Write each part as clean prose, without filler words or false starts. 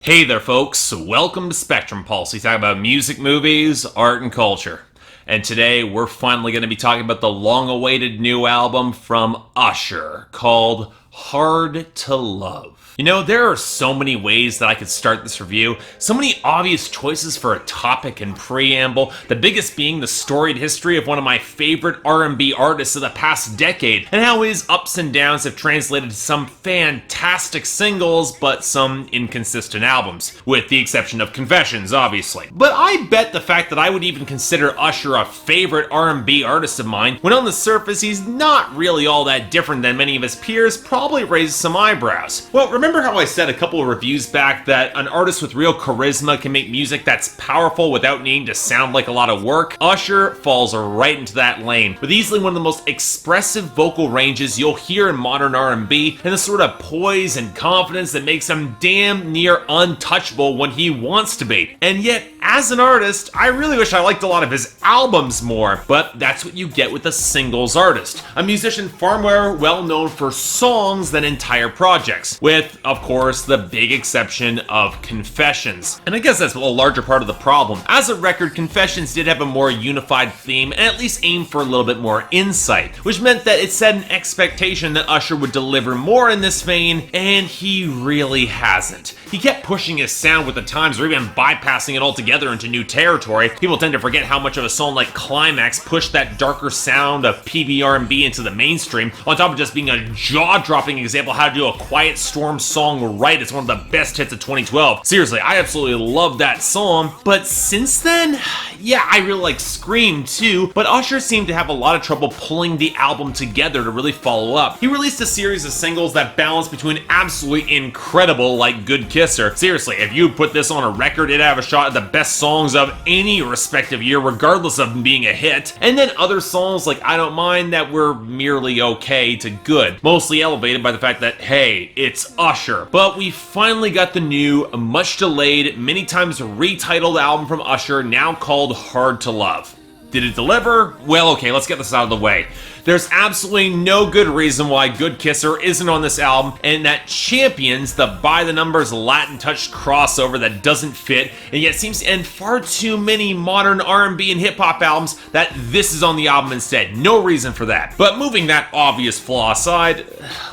Hey there folks, welcome to Spectrum Pulse. We talk about music, movies, art, and culture. And today we're finally going to be talking about the long-awaited new album from Usher called Hard to Love. You know, there are so many ways that I could start this review, so many obvious choices for a topic and preamble, the biggest being the storied history of one of my favorite R&B artists of the past decade, and how his ups and downs have translated to some fantastic singles, but some inconsistent albums, with the exception of Confessions, obviously. But I bet the fact that I would even consider Usher a favorite R&B artist of mine, when on the surface he's not really all that different than many of his peers, probably raises some eyebrows. Well, remember how I said a couple of reviews back that an artist with real charisma can make music that's powerful without needing to sound like a lot of work? Usher falls right into that lane, with easily one of the most expressive vocal ranges you'll hear in modern R&B, and the sort of poise and confidence that makes him damn near untouchable when he wants to be. And yet, as an artist, I really wish I liked a lot of his albums more, but that's what you get with a singles artist. A musician far more well known for songs than entire projects, with, of course, the big exception of Confessions. And I guess that's a larger part of the problem. As a record, Confessions did have a more unified theme and at least aimed for a little bit more insight, which meant that it set an expectation that Usher would deliver more in this vein, and he really hasn't. He kept pushing his sound with the times or even bypassing it altogether into new territory. People tend to forget how much of a song like Climax pushed that darker sound of PB&B into the mainstream, on top of just being a jaw-dropping example of how to do a Quiet Storm song right. It's one of the best hits of 2012. Seriously, I absolutely love that song, but since then, yeah, I really like Scream too, but Usher seemed to have a lot of trouble pulling the album together to really follow up. He released a series of singles that balance between absolutely incredible, like Good Kisser. Seriously, if you put this on a record, it'd have a shot at the best songs of any respective year, regardless of them being a hit. And then other songs like I Don't Mind that were merely okay to good, mostly elevated by the fact that, hey, it's Usher. But we finally got the new, much delayed, many times retitled album from Usher, now called Hard to Love. Did it deliver? Well, okay, let's get this out of the way. There's absolutely no good reason why Good Kisser isn't on this album, and that champions the by-the-numbers Latin-touched crossover that doesn't fit, and yet seems to end far too many modern R&B and hip-hop albums, that this is on the album instead. No reason for that. But moving that obvious flaw aside,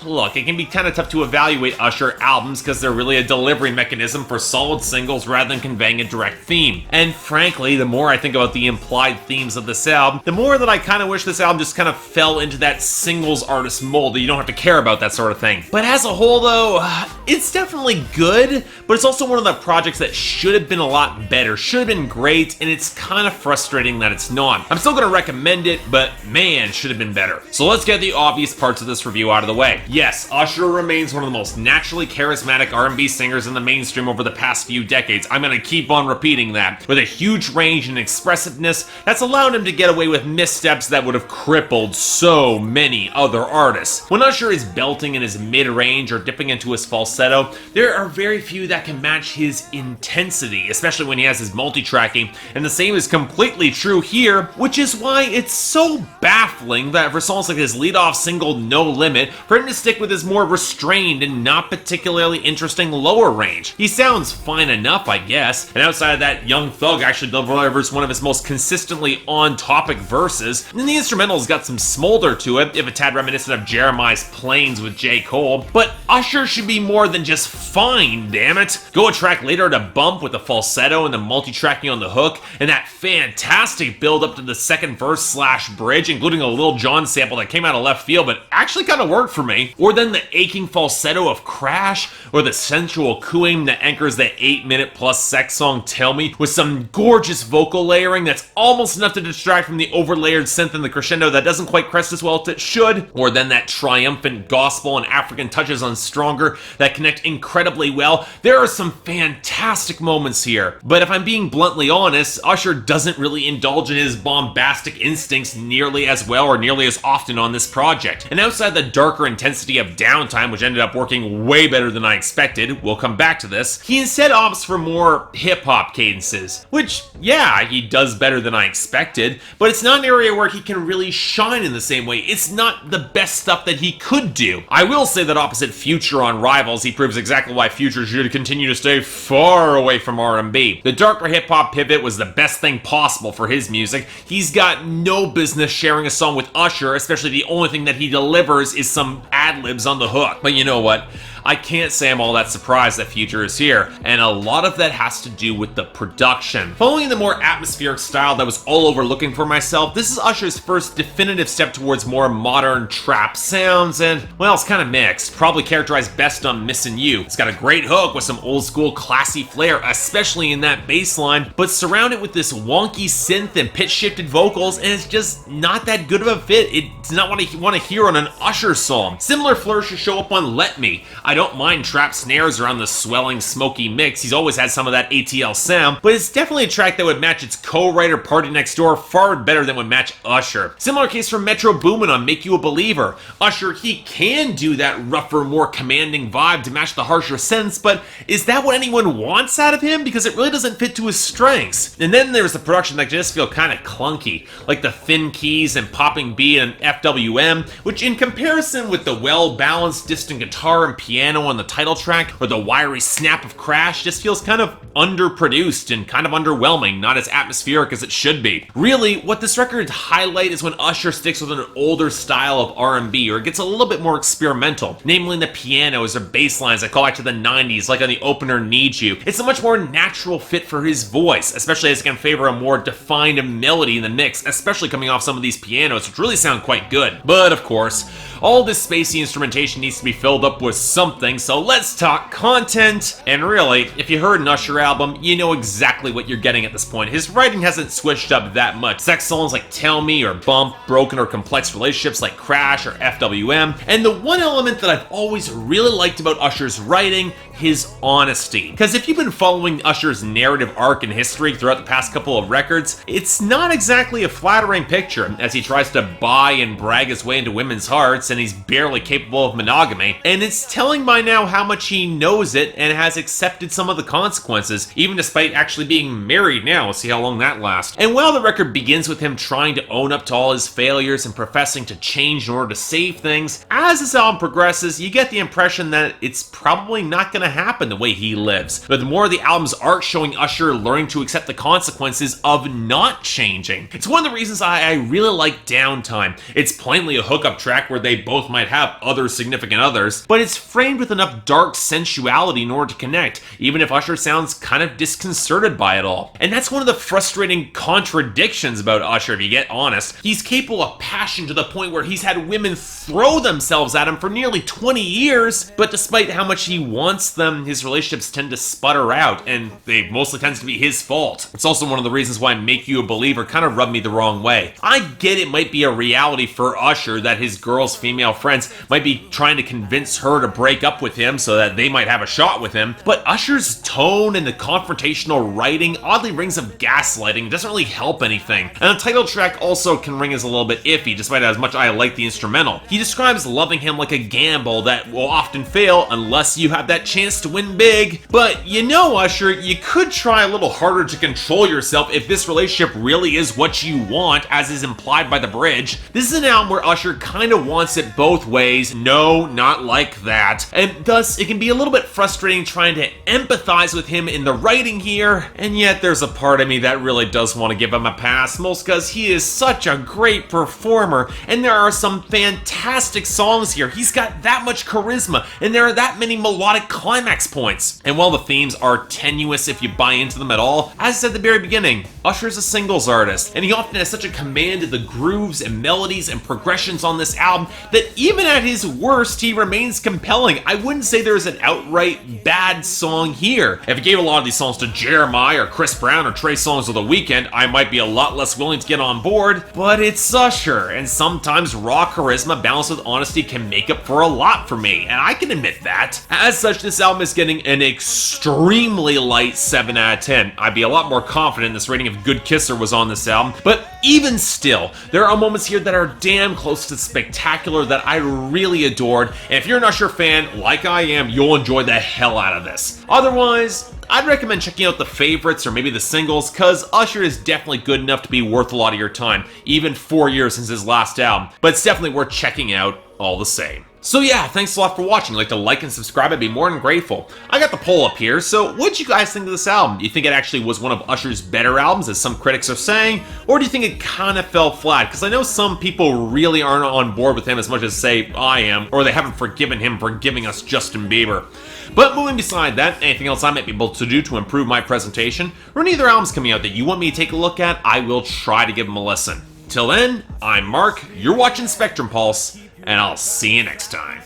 look, it can be kind of tough to evaluate Usher albums because they're really a delivery mechanism for solid singles rather than conveying a direct theme. And frankly, the more I think about the implied themes of this album, the more that I kind of wish this album just kind of fell into that singles artist mold that you don't have to care about that sort of thing. But as a whole though, it's definitely good, but it's also one of the projects that should have been a lot better, should have been great, and it's kind of frustrating that it's not. I'm still going to recommend it, but man, should have been better. So let's get the obvious parts of this review out of the way. Yes, Usher remains one of the most naturally charismatic R&B singers in the mainstream over the past few decades. I'm going to keep on repeating that. With a huge range and expressiveness that's allowed him to get away with missteps that would have crippled so many other artists. When Usher is belting in his mid-range or dipping into his falsetto, there are very few that can match his intensity, especially when he has his multi-tracking, and the same is completely true here, which is why it's so baffling that for songs like his lead-off single No Limit, for him to stick with his more restrained and not particularly interesting lower range. He sounds fine enough, I guess, and outside of that, Young Thug actually delivers one of his most consistently on-topic verses, and the instrumental's got some smolder to it, if a tad reminiscent of Jeremiah's Plains with J. Cole, but Usher should be more than just fine, damn it. Go a track later to Bump with the falsetto and the multi-tracking on the hook, and that fantastic build up to the second verse slash bridge, including a Lil Jon sample that came out of left field, but actually kind of worked for me. Or then the aching falsetto of Crash, or the sensual cooing that anchors the 8-minute plus sex song Tell Me, with some gorgeous vocal layering that's almost enough to distract from the overlayered synth and the crescendo that doesn't quite crest as well as it should. Or then that triumphant gospel and African touches on Stronger that connect incredibly well. There are some fantastic moments here, but if I'm being bluntly honest, Usher doesn't really indulge in his bombastic instincts nearly as well or nearly as often on this project. And outside the darker intensity of Downtime, which ended up working way better than I expected, we'll come back to this, he instead opts for more hip-hop cadences, which, yeah, he does better than I expected, but it's not an area where he can really shine in the same way, it's not the best stuff that he could do. I will say that opposite Future on Rivals, he proves exactly why Future should continue to stay far away from R&B. The darker hip-hop pivot was the best thing possible for his music. He's got no business sharing a song with Usher, especially the only thing that he delivers is some ad-libs on the hook. But you know what? I can't say I'm all that surprised that Future is here, and a lot of that has to do with the production. Following the more atmospheric style that was all over Looking For Myself, this is Usher's first definitive step towards more modern trap sounds, and, well, it's kind of mixed. Probably characterized best on Missin' You. It's got a great hook with some old school classy flair, especially in that bass line, but surrounded with this wonky synth and pitch-shifted vocals, and it's just not that good of a fit. It's not what I want to hear on an Usher song. Similar flourishes show up on Let Me. I don't mind trap snares around the swelling, smoky mix. He's always had some of that ATL sound, but it's definitely a track that would match its co-writer Party Next Door far better than would match Usher. Similar case for Metro Boomin on Make You a Believer. Usher, he can do that rougher, more commanding vibe to match the harsher synths, but is that what anyone wants out of him? Because it really doesn't fit to his strengths. And then there's the production that just feel kind of clunky, like the thin keys and popping beat and FWM, which in comparison with the well-balanced distant guitar and piano on the title track or the wiry snap of Crash just feels kind of underproduced and kind of underwhelming, not as atmospheric as it should be. Really, what this record highlights is when Usher sticks with an older style of R&B or gets a little bit more experimental, namely in the pianos or bass lines that call back to the 90s, like on the opener Need You. It's a much more natural fit for his voice, especially as it can favor a more defined melody in the mix, especially coming off some of these pianos, which really sound quite good. But of course, all this spacey instrumentation needs to be filled up with something, so let's talk content. And really, if you heard an Usher album, you know exactly what you're getting at this point. His writing hasn't switched up that much. Sex songs like Tell Me or Bump, broken or complex relationships like Crash or FWM, and the one element that I've always really liked about Usher's writing, his honesty. Because if you've been following Usher's narrative arc in history throughout the past couple of records, it's not exactly a flattering picture as he tries to buy and brag his way into women's hearts and he's barely capable of monogamy. And it's telling by now how much he knows it and has accepted some of the consequences, even despite actually being married now. We'll see how long that lasts. And while the record begins with him trying to own up to all his failures and professing to change in order to save things, as this album progresses, you get the impression that it's probably not going to happen the way he lives. But the more of the album's arc showing Usher learning to accept the consequences of not changing. It's one of the reasons I really like Downtime. It's plainly a hookup track where they both might have other significant others, but it's framed with enough dark sensuality in order to connect, even if Usher sounds kind of disconcerted by it all. And that's one of the frustrating contradictions about Usher, if you get honest. He's capable of passion to the point where he's had women throw themselves at him for nearly 20 years, but despite how much he wants them, his relationships tend to sputter out, and they mostly tends to be his fault. It's also one of the reasons why Make You a Believer kind of rubbed me the wrong way. I get it might be a reality for Usher that his girl's female friends might be trying to convince her to break up with him so that they might have a shot with him, but Usher's tone and the confrontational writing oddly rings of gaslighting, doesn't really help anything. And the title track also can ring as a little bit iffy, despite as much I like the instrumental. He describes loving him like a gamble that will often fail unless you have that chance to win big. But you know, Usher, you could try a little harder to control yourself if this relationship really is what you want, as is implied by the bridge. This is an album where Usher kind of wants it both ways. No, not like that. And thus, it can be a little bit frustrating trying to empathize with him in the writing here, and yet there's a part of me that really does want to give him a pass, most because he is such a great performer, and there are some fantastic songs here. He's got that much charisma, and there are that many melodic climax points. And while the themes are tenuous if you buy into them at all, as I said at the very beginning, Usher's a singles artist, and he often has such a command of the grooves and melodies and progressions on this album that even at his worst, he remains compelling. I wouldn't say there's an outright bad song here. If you gave a lot of these songs to Jeremiah or Chris Brown or Trey Songz of the Weeknd, I might be a lot less willing to get on board, but it's Usher, and sometimes raw charisma balanced with honesty can make up for a lot for me, and I can admit that. As such, this album is getting an extremely light 7 out of 10. I'd be a lot more confident in this rating if Good Kisser was on this album, but even still, there are moments here that are damn close to spectacular that I really adored, and if you're an Usher fan, like I am, you'll enjoy the hell out of this. Otherwise, I'd recommend checking out the favorites or maybe the singles, cause Usher is definitely good enough to be worth a lot of your time, even 4 years since his last album, but it's definitely worth checking out all the same. So yeah, thanks a lot for watching. If you'd like to like and subscribe, I'd be more than grateful. I got the poll up here, so what'd you guys think of this album? Do you think it actually was one of Usher's better albums, as some critics are saying? Or do you think it kind of fell flat? Because I know some people really aren't on board with him as much as, say, I am, or they haven't forgiven him for giving us Justin Bieber. But moving beside that, anything else I might be able to do to improve my presentation, or any other albums coming out that you want me to take a look at, I will try to give them a listen. Till then, I'm Mark, you're watching Spectrum Pulse, and I'll see you next time.